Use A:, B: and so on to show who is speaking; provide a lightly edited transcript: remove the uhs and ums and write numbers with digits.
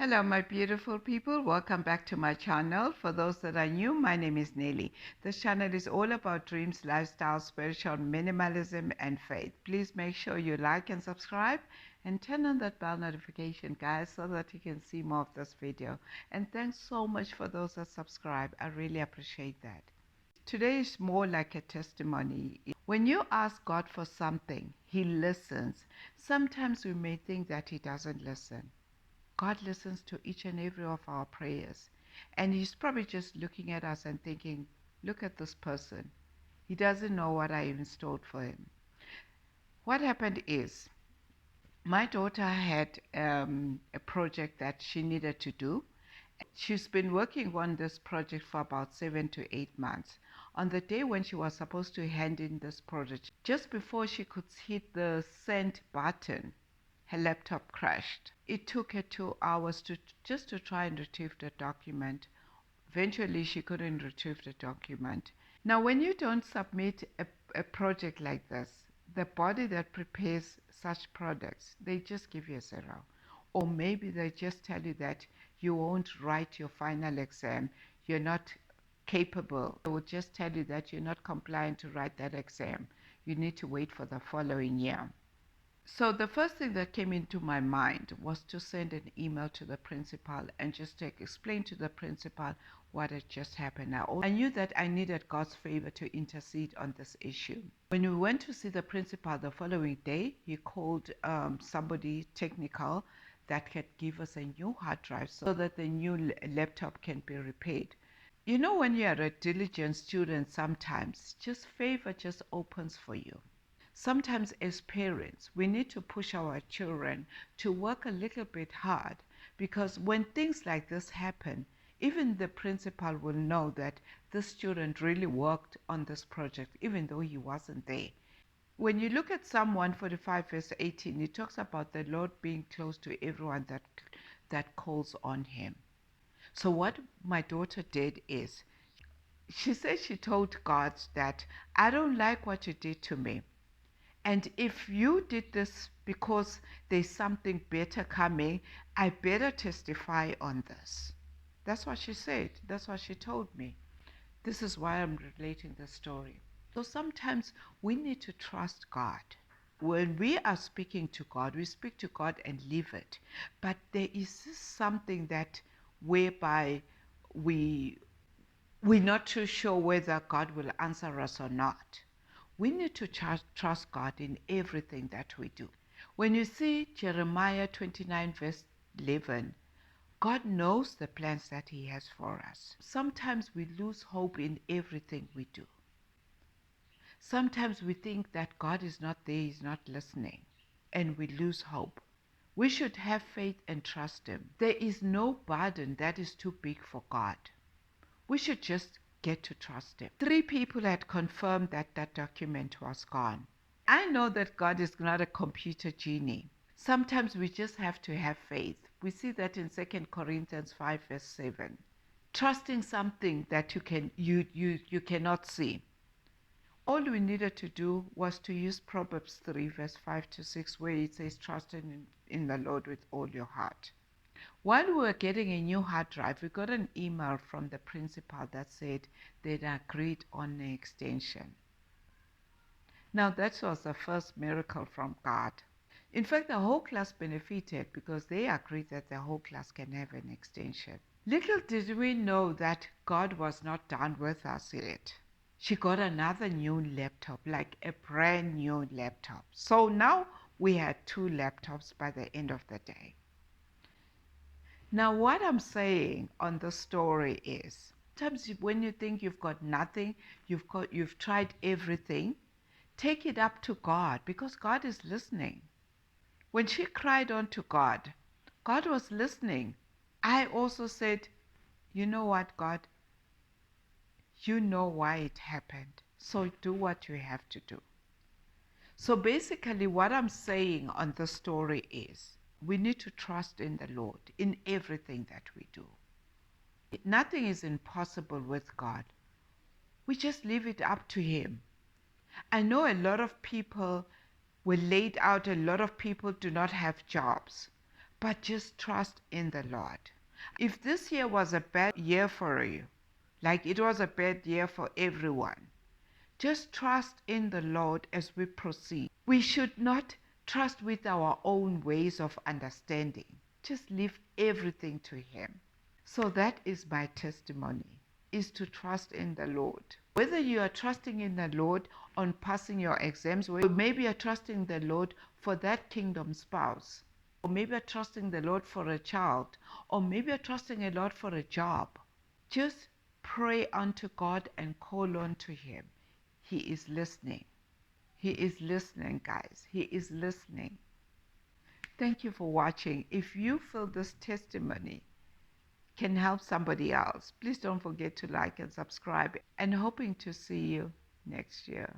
A: Hello, my beautiful people. Welcome back to my channel. For those that are new, my name is Nelly. This channel is all about dreams, lifestyle, spiritual minimalism, and faith. Please make sure you like and subscribe and turn on that bell notification, guys, so that you can see more of this video. And thanks so much for those that subscribe. I really appreciate that. Today is more like a testimony. When you ask God for something, He listens. Sometimes we may think that He doesn't listen. God listens to each and every of our prayers. And He's probably just looking at us and thinking, look at this person. He doesn't know what I installed for him. What happened is, my daughter had a project that she needed to do. She's been working on this project for about 7 to 8 months. On the day when she was supposed to hand in this project, just before she could hit the send button, her laptop crashed. It took her 2 hours just to try and retrieve the document. Eventually, she couldn't retrieve the document. Now, when you don't submit a project like this, the body that prepares such products, they just give you a 0. Or maybe they just tell you that you won't write your final exam, you're not capable. They will just tell you that you're not compliant to write that exam. You need to wait for the following year. So the first thing that came into my mind was to send an email to the principal and just to explain to the principal what had just happened. I knew that I needed God's favor to intercede on this issue. When we went to see the principal the following day, he called somebody technical that could give us a new hard drive so that the new laptop can be repaired. You know, when you are a diligent student, sometimes just favor just opens for you. Sometimes as parents, we need to push our children to work a little bit hard, because when things like this happen, even the principal will know that this student really worked on this project even though he wasn't there. When you look at Psalm 145 verse 18, it talks about the Lord being close to everyone that calls on him. So what my daughter did is, she said she told God that I don't like what you did to me. And if you did this because there's something better coming, I better testify on this. That's what she said. That's what she told me. This is why I'm relating the story. So sometimes we need to trust God. When we are speaking to God, we speak to God and leave it. But there is something that whereby we're not too sure whether God will answer us or not. We need to trust God in everything that we do. When you see Jeremiah 29 verse 11, God knows the plans that he has for us. Sometimes we lose hope in everything we do. Sometimes we think that God is not there, he's not listening, and we lose hope. We should have faith and trust him. There is no burden that is too big for God. We should just get to trust him. 3 people had confirmed that that document was gone. I know that God is not a computer genie. Sometimes we just have to have faith. We see that in 2 Corinthians 5 verse 7. Trusting something that you cannot see. All we needed to do was to use Proverbs 3 verse 5 to 6, where it says, trust in the Lord with all your heart. While we were getting a new hard drive, we got an email from the principal that said they'd agreed on the extension. Now that was the first miracle from God. In fact, the whole class benefited because they agreed that the whole class can have an extension. Little did we know that God was not done with us yet. She got another new laptop, like a brand new laptop. So now we had 2 laptops by the end of the day. Now, what I'm saying on the story is, sometimes when you think you've got nothing, you've tried everything, take it up to God, because God is listening. When she cried unto God, God was listening. I also said, you know what, God, you know why it happened, so do what you have to do. So basically what I'm saying on the story is, we need to trust in the Lord in everything that we do. Nothing is impossible with God. We just leave it up to him. I know a lot of people were laid out, a lot of people do not have jobs. but just trust in the Lord. If this year was a bad year for you, like it was a bad year for everyone, just trust in the Lord as we proceed. We should not trust with our own ways of understanding. Just leave everything to Him. So that is my testimony, is to trust in the Lord. Whether you are trusting in the Lord on passing your exams, or maybe you're trusting the Lord for that kingdom spouse, or maybe you're trusting the Lord for a child, or maybe you're trusting the Lord for a job, just pray unto God and call on to Him. He is listening. He is listening, guys. He is listening. Thank you for watching. If you feel this testimony can help somebody else, please don't forget to like and subscribe, and hoping to see you next year.